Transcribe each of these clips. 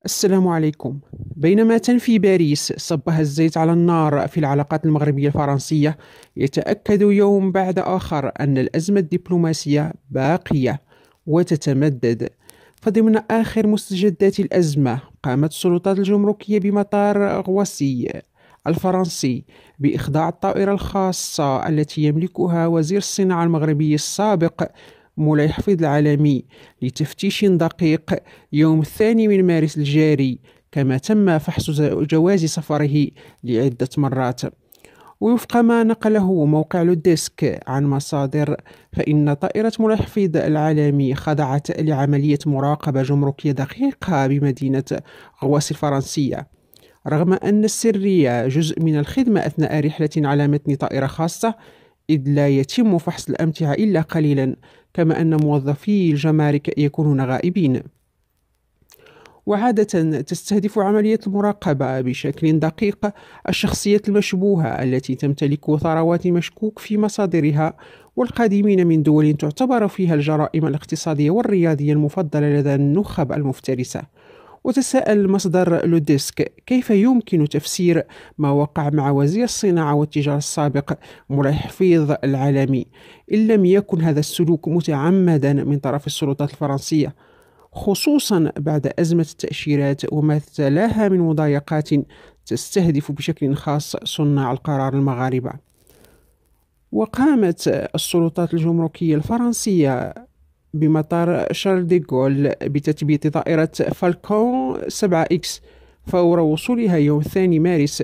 السلام عليكم. بينما تنفي باريس صبها الزيت على النار في العلاقات المغربية الفرنسية، يتأكد يوم بعد آخر أن الأزمة الدبلوماسية باقية وتتمدد. فضمن آخر مستجدات الأزمة، قامت السلطات الجمركية بمطار غواسي الفرنسي بإخضاع الطائرة الخاصة التي يملكها وزير الصناعة المغربي السابق مولاي حفيظ العالمي لتفتيش دقيق يوم 2 من مارس الجاري، كما تم فحص جواز سفره لعدة مرات. ووفق ما نقله موقع لوديسك عن مصادر، فإن طائرة مولاي حفيظ العالمي خضعت لعملية مراقبة جمركية دقيقة بمدينة غواصي الفرنسية، رغم أن السرية جزء من الخدمة أثناء رحلة على متن طائرة خاصة، إذ لا يتم فحص الأمتعة إلا قليلا، كما أن موظفي الجمارك يكونون غائبين. وعادة تستهدف عملية المراقبة بشكل دقيق الشخصيات المشبوهة التي تمتلك ثروات مشكوك في مصادرها، والقادمين من دول تعتبر فيها الجرائم الاقتصادية والرياضية المفضلة لدى النخب المفترسة. وتساءل مصدر لوديسك كيف يمكن تفسير ما وقع مع وزير الصناعة والتجارة السابق مولاي حفيظ العالمي، إن لم يكن هذا السلوك متعمدا من طرف السلطات الفرنسية، خصوصا بعد أزمة التأشيرات وما تلاها من مضايقات تستهدف بشكل خاص صناع القرار المغاربة. وقامت السلطات الجمركية الفرنسية بمطار شارل دي غول بتثبيت طائرة فالكون 7 إكس فور وصولها يوم 2 مارس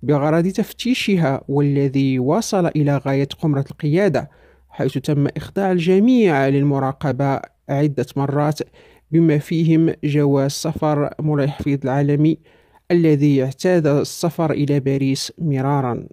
بغرض تفتيشها، والذي وصل إلى غاية قمرة القيادة، حيث تم إخضاع الجميع للمراقبة عدة مرات، بما فيهم جواز سفر مولاي حفيظ العالمي الذي اعتاد السفر إلى باريس مرارا.